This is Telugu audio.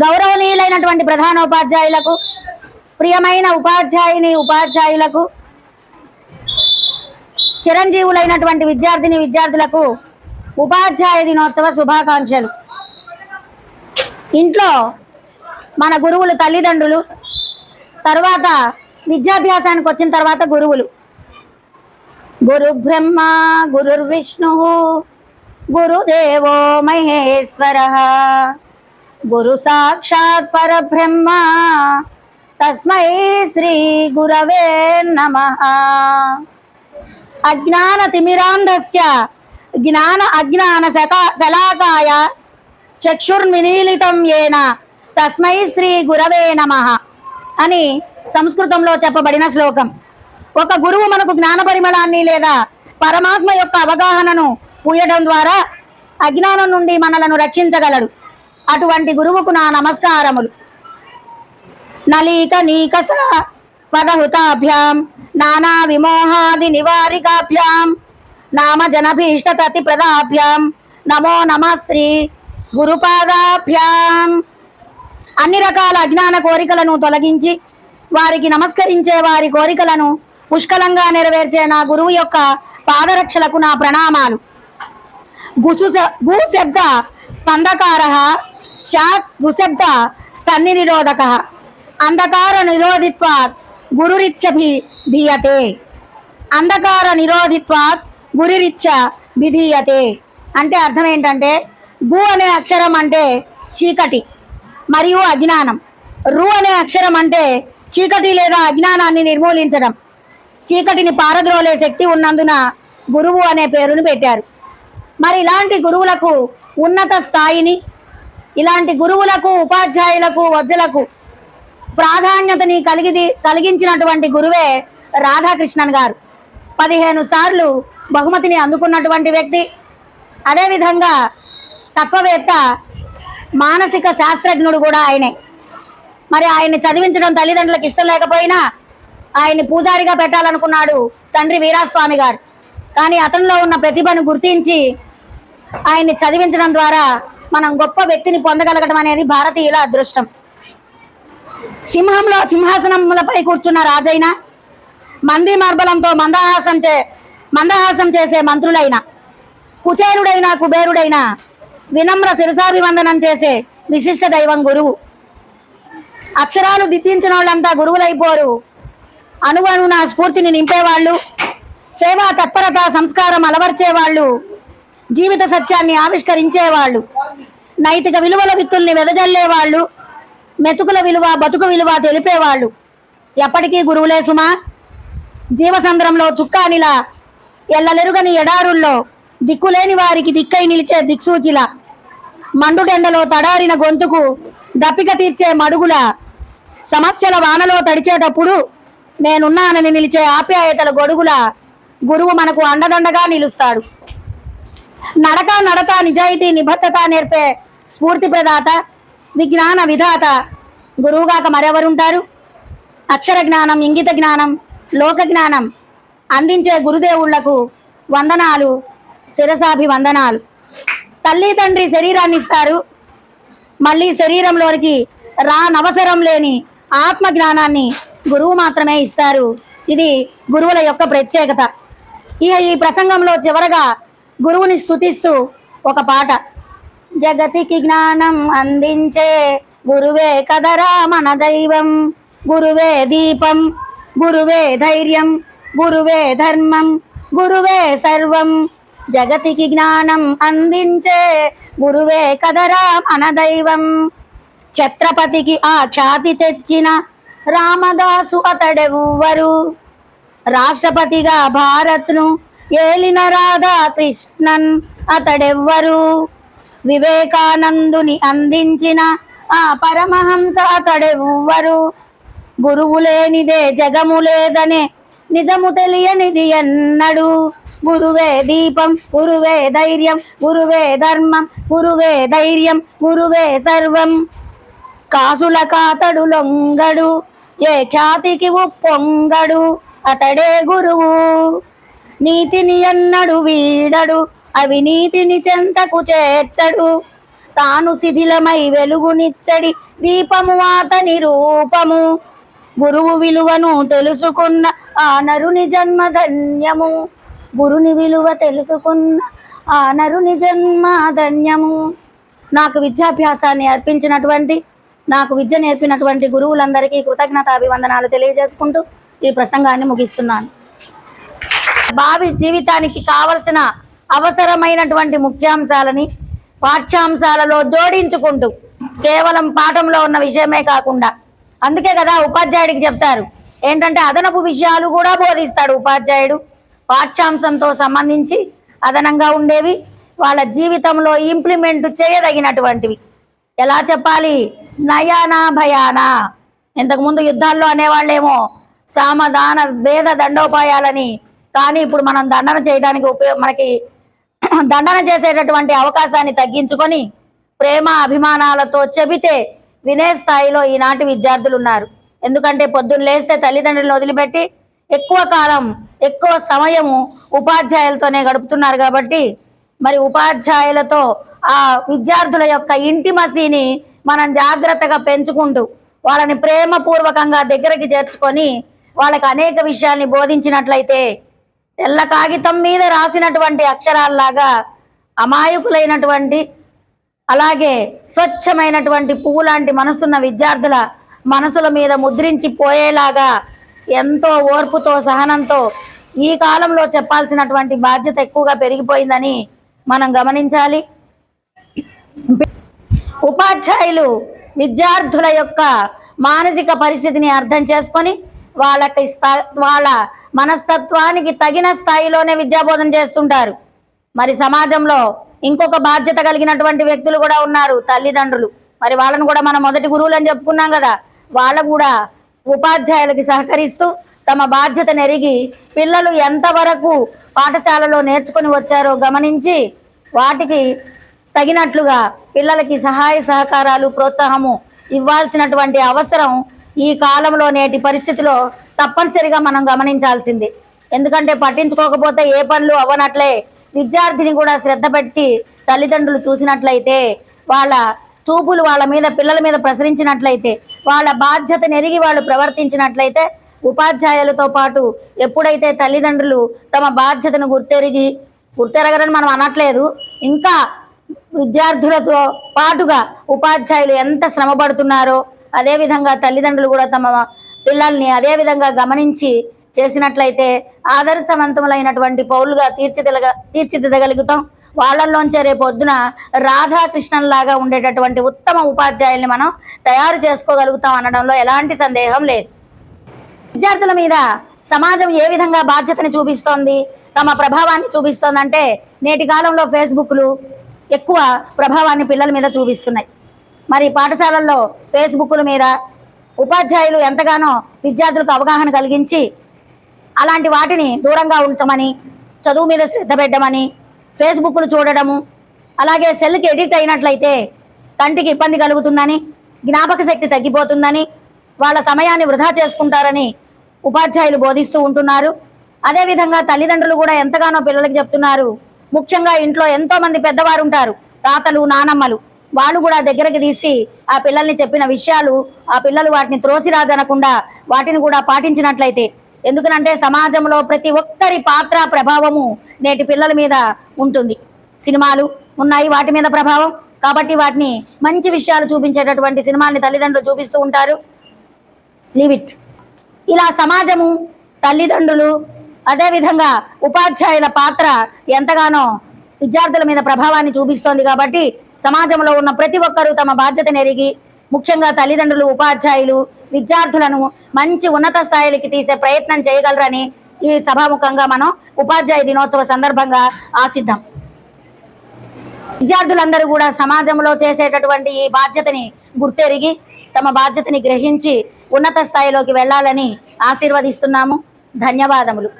గౌరవనీయులైనటువంటి ప్రధానోపాధ్యాయులకు, ప్రియమైన ఉపాధ్యాయులకు, చిరంజీవులైనటువంటి విద్యార్థులకు ఉపాధ్యాయ దినోత్సవ శుభాకాంక్షలు. ఇంట్లో మన గురువులు తల్లిదండ్రులు, తర్వాత విద్యాభ్యాసానికి వచ్చిన తర్వాత గురువులు. గురు బ్రహ్మ గురుర్విష్ణు గురుదేవో మహేశ్వర గురు సాక్షాత్ పరబ్రహ్మ తస్మై శ్రీ గురవే నమః. అజ్ఞాన తిమిరాంధస్య జ్ఞాన అజ్ఞాన శలాకాయ చక్షుర్మిలీలితం యేన తస్మై శ్రీ గురవే నమః అని సంస్కృతంలో చెప్పబడిన శ్లోకం. ఒక గురువు మనకు జ్ఞాన పరిమళాన్ని లేదా పరమాత్మ యొక్క అవగాహనను పూయడం ద్వారా అజ్ఞానం నుండి మనలను రక్షించగలడు. అటువంటి గురువుకు నా నమస్కారములు. నలీక నీకస పదహుతాభ్యాం నానా విమోహాది నివారికాభ్యాం నామ జనభీష్టతతి ప్రదాభ్యాం నమో నమః శ్రీ గురుపాదాభ్యాం. అన్ని రకాల అజ్ఞాన కోరికలను తొలగించి వారికి నమస్కరించే వారి కోరికలను పుష్కలంగా నెరవేర్చే నా గురువు యొక్క పాదరక్షలకు నా ప్రణామాలు. గుశబ్ద స్పందకార శాత్ గుశబ్ద స్తన్ని నిరోధక అంధకార నిరోధిత్వాత్ గురురిత్యభిధీయతే. అంధకార నిరోధిత్వాత్ గురురిత్య విధీయతే అంటే అర్థం ఏంటంటే, గు అనే అక్షరం అంటే చీకటి మరియు అజ్ఞానం, రు అనే అక్షరం అంటే చీకటి లేదా అజ్ఞానాన్ని నిర్మూలించడం, చీకటిని పారద్రోలే శక్తి ఉన్నందున గురువు అనే పేరును పెట్టారు. మరి ఇలాంటి గురువులకు ఉన్నత స్థాయిని, ఇలాంటి గురువులకు ఉపాధ్యాయులకు వజ్జలకు ప్రాధాన్యతని కలిగించినటువంటి గురువే రాధాకృష్ణన్ గారు. 15 సార్లు బహుమతిని అందుకున్నటువంటి వ్యక్తి. అదేవిధంగా తత్వవేత్త, మానసిక శాస్త్రజ్ఞుడు కూడా ఆయనే. మరి ఆయన్ని చదివించడం తల్లిదండ్రులకు ఇష్టం లేకపోయినా ఆయన్ని పూజారిగా పెట్టాలనుకున్నాడు తండ్రి వీరాస్వామి గారు. కానీ అతనిలో ఉన్న ప్రతిభను గుర్తించి ఆయన్ని చదివించడం ద్వారా మనం గొప్ప వ్యక్తిని పొందగలగడం అనేది భారతీయుల అదృష్టం. సింహాసనములపై కూర్చున్న రాజైన, మంది మార్బలంతో మందహాసం చేసే మంత్రులైన, కుచేరుడైన కుబేరుడైన వినమ్ర శిరసాభివందనం చేసే విశిష్ట దైవం గురువు. అక్షరాలు దిద్దించిన వాళ్ళంతా గురువులైపోరు. అణువణువున స్ఫూర్తిని నింపేవాళ్ళు, సేవా తత్పరత సంస్కారం అలవర్చేవాళ్ళు, జీవిత సత్యాన్ని ఆవిష్కరించేవాళ్ళు, నైతిక విలువల విత్తుల్ని వెదజల్లేవాళ్ళు, మెతుకుల విలువ బతుకు విలువ తెలిపేవాళ్ళు ఎప్పటికీ గురువులే సుమా. జీవసంద్రంలో చుక్కానిలా, ఎల్లలెరుగని ఎడారుల్లో దిక్కులేని వారికి దిక్కై నిలిచే దిక్సూచిలా, మండుటెండలో తడారిన గొంతుకు దప్పిక తీర్చే మడుగుల, సమస్యల వానలో తడిచేటప్పుడు నేనున్నానని నిలిచే ఆప్యాయతల గొడుగుల గురువు మనకు అండదండగా నిలుస్తాడు. నడత నిజాయితీ నిబద్ధత నేర్పే స్ఫూర్తి ప్రదాత, విజ్ఞాన విధాత గురువుగాక మరెవరుంటారు? అక్షర జ్ఞానం, ఇంగిత జ్ఞానం, లోక జ్ఞానం అందించే గురుదేవుళ్లకు వందనాలు, శిరసాభివందనాలు. తల్లి తండ్రి శరీరాన్ని ఇస్తారు, మళ్ళీ శరీరంలోనికి రానవసరం లేని ఆత్మ జ్ఞానాన్ని గురువు మాత్రమే ఇస్తారు. ఇది గురువుల యొక్క ప్రత్యేకత. ఈ ప్రసంగంలో చివరగా గురువుని స్తుతిస్తూ ఒక పాట. జగతికి జ్ఞానం అందించే గురువే కదరా మన దైవం, గురువే దీపం, గురువే ధైర్యం, గురువే ధర్మం, గురువే సర్వం. జగతికి జ్ఞానం అందించే గురువే కదరా మన దైవం. ఛత్రపతికి ఆ ఖ్యాతి తెచ్చిన రామదాసు అతడెవ్వరు, రాష్ట్రపతిగా భారత్ను ఏలిన రాధాకృష్ణన్ అతడెవ్వరు, వివేకానందుని అందించిన ఆ పరమహంస అతడెవ్వరు. గురువు లేనిదే జగము లేదనే నిజము తెలియనిది ఎన్నడు. గురువే దీపం, గురువే ధైర్యం, గురువే ధర్మం, గురువే ధైర్యం, గురువే సర్వం. కాసుల కాతడు లొంగడు, ఏ ఖ్యాతికి ఉప్పొంగడు, అతడే గురువు. నీతిని ఎన్నడు వీడడు, అవినీతిని చెంతకు చేర్చడు, తాను శిథిలమై వెలుగునిచ్చడి దీపము అతని రూపము. గురువు విలువను తెలుసుకున్న ఆ నరుని జన్మ ధన్యము. గురుని విలువ తెలుసుకున్న ఆ నరుని జన్మ ధన్యము. నాకు విద్యాభ్యాసాన్ని అర్పించినటువంటి, నాకు విద్య నేర్పినటువంటి గురువులందరికీ కృతజ్ఞతాభివందనాలు తెలియజేసుకుంటూ ఈ ప్రసంగాన్ని ముగిస్తున్నాను. భావి జీవితానికి కావలసిన అవసరమైనటువంటి ముఖ్యాంశాలని పాఠ్యాంశాలలో జోడించుకుంటూ, కేవలం పాఠంలో ఉన్న విషయమే కాకుండా, అందుకే కదా ఉపాధ్యాయుడికి చెప్తారు ఏంటంటే అదనపు విషయాలు కూడా బోధిస్తాడు ఉపాధ్యాయుడు. పాఠ్యాంశంతో సంబంధించి అదనంగా ఉండేవి, వాళ్ళ జీవితంలో ఇంప్లిమెంట్ చేయదగినటువంటివి. ఎలా చెప్పాలి? నయానా భయానా. ఇంతకుముందు యుద్ధాల్లో అనేవాళ్ళేమో సామధాన భేద దండోపాయాలని, కానీ ఇప్పుడు మనం దండన చేయడానికి మనకి దండన చేసేటటువంటి అవకాశాన్ని తగ్గించుకొని ప్రేమ అభిమానాలతో చెబితే వినే స్థాయిలో ఈనాటి విద్యార్థులు ఉన్నారు. ఎందుకంటే పొద్దున్న లేస్తే తల్లిదండ్రులను వదిలిపెట్టి ఎక్కువ కాలం ఎక్కువ సమయము ఉపాధ్యాయులతోనే గడుపుతున్నారు. కాబట్టి మరి ఉపాధ్యాయులతో ఆ విద్యార్థుల యొక్క ఇంటిమసీని మనం జాగ్రత్తగా పెంచుకుంటూ వాళ్ళని ప్రేమపూర్వకంగా దగ్గరికి చేర్చుకొని వాళ్ళకి అనేక విషయాల్ని బోధించినట్లయితే తెల్ల కాగితం మీద రాసినటువంటి అక్షరాల్లాగా అమాయకులైనటువంటి, అలాగే స్వచ్ఛమైనటువంటి పువ్వు లాంటి మనసున్న విద్యార్థుల మనసుల మీద ముద్రించి పోయేలాగా ఎంతో ఓర్పుతో సహనంతో ఈ కాలంలో చెప్పాల్సినటువంటి బాధ్యత ఎక్కువగా పెరిగిపోయిందని మనం గమనించాలి. ఉపాధ్యాయులు విద్యార్థుల యొక్క మానసిక పరిస్థితిని అర్థం చేసుకొని వాళ్ళ మనస్తత్వానికి తగిన స్థాయిలోనే విద్యాబోధన చేస్తుంటారు. మరి సమాజంలో ఇంకొక బాధ్యత కలిగినటువంటి వ్యక్తులు కూడా ఉన్నారు, తల్లిదండ్రులు. మరి వాళ్ళను కూడా మనం మొదటి గురువులు అని చెప్పుకున్నాం కదా, వాళ్ళు కూడా ఉపాధ్యాయులకి సహకరిస్తూ తమ బాధ్యతను ఎరిగి పిల్లలు ఎంతవరకు పాఠశాలలో నేర్చుకుని వచ్చారో గమనించి వాటికి తగినట్లుగా పిల్లలకి సహాయ సహకారాలు ప్రోత్సాహము ఇవ్వాల్సినటువంటి అవసరం ఈ కాలంలో నేటి పరిస్థితిలో తప్పనిసరిగా మనం గమనించాల్సింది. ఎందుకంటే పట్టించుకోకపోతే ఏ పనులు అవ్వనట్లే విద్యార్థిని కూడా శ్రద్ధ పెట్టి తల్లిదండ్రులు చూసినట్లయితే, వాళ్ళ చూపులు వాళ్ళ మీద పిల్లల మీద ప్రసరించినట్లయితే, వాళ్ళ బాధ్యతను ఎరిగి వాళ్ళు ప్రవర్తించినట్లయితే, ఉపాధ్యాయులతో పాటు ఎప్పుడైతే తల్లిదండ్రులు తమ బాధ్యతను గుర్తెరగరని మనం అనట్లేదు, ఇంకా విద్యార్థులతో పాటుగా ఉపాధ్యాయులు ఎంత శ్రమ పడుతున్నారో అదేవిధంగా తల్లిదండ్రులు కూడా తమ పిల్లల్ని అదేవిధంగా గమనించి చేసినట్లయితే ఆదర్శవంతములైనటువంటి పౌరులుగా తీర్చిదిద్దగలుగుతాం. వాళ్ళల్లోంచే రేపు పొద్దున రాధాకృష్ణన్లాగా ఉండేటటువంటి ఉత్తమ ఉపాధ్యాయుల్ని మనం తయారు చేసుకోగలుగుతాం అనడంలో ఎలాంటి సందేహం లేదు. విద్యార్థుల మీద సమాజం ఏ విధంగా బాధ్యతని చూపిస్తోంది, తమ ప్రభావాన్ని చూపిస్తోందంటే నేటి కాలంలో ఫేస్బుక్లు ఎక్కువ ప్రభావాన్ని పిల్లల మీద చూపిస్తున్నాయి. మరి పాఠశాలల్లో ఫేస్బుక్ల మీద ఉపాధ్యాయులు ఎంతగానో విద్యార్థులకు అవగాహన కలిగించి అలాంటి వాటిని దూరంగా ఉంచమని, చదువు మీద శ్రద్ధ పెట్టమని, ఫేస్బుక్లు చూడడము, అలాగే సెల్కి ఎడిక్ట్ అయినట్లయితే కంటికి ఇబ్బంది కలుగుతుందని, జ్ఞాపక శక్తి తగ్గిపోతుందని, వాళ్ళ సమయాన్ని వృధా చేసుకుంటారని ఉపాధ్యాయులు బోధిస్తూ ఉంటున్నారు. అదేవిధంగా తల్లిదండ్రులు కూడా ఎంతగానో పిల్లలకి చెప్తున్నారు. ముఖ్యంగా ఇంట్లో ఎంతో మంది పెద్దవారు ఉంటారు, తాతలు నానమ్మలు, వాళ్ళు కూడా దగ్గరికి తీసి ఆ పిల్లల్ని చెప్పిన విషయాలు ఆ పిల్లలు వాటిని త్రోసిరాజనకుండా వాటిని కూడా పాటించినట్లయితే, ఎందుకనంటే సమాజంలో ప్రతి ఒక్కరి పాత్ర ప్రభావము నేటి పిల్లల మీద ఉంటుంది. సినిమాలు ఉన్నాయి, వాటి మీద ప్రభావం, కాబట్టి వాటిని మంచి విషయాలు చూపించేటటువంటి సినిమాల్ని తల్లిదండ్రులు చూపిస్తూ ఉంటారు. Leave it. ఇలా సమాజము, తల్లిదండ్రులు, అదేవిధంగా ఉపాధ్యాయుల పాత్ర ఎంతగానో విద్యార్థుల మీద ప్రభావాన్ని చూపిస్తోంది. కాబట్టి సమాజంలో ఉన్న ప్రతి ఒక్కరూ తమ బాధ్యతను ఎరిగి, ముఖ్యంగా తల్లిదండ్రులు, ఉపాధ్యాయులు విద్యార్థులను మంచి ఉన్నత స్థాయికి తీసే ప్రయత్నం చేయగలరని ఈ సభాముఖంగా మనం ఉపాధ్యాయ దినోత్సవ సందర్భంగా ఆశిద్దాం. విద్యార్థులందరూ కూడా సమాజంలో చేసేటటువంటి ఈ బాధ్యతని గుర్తెరిగి తమ బాధ్యతని గ్రహించి ఉన్నత స్థాయిలోకి వెళ్ళాలని ఆశీర్వదిస్తున్నాము. ధన్యవాదములు.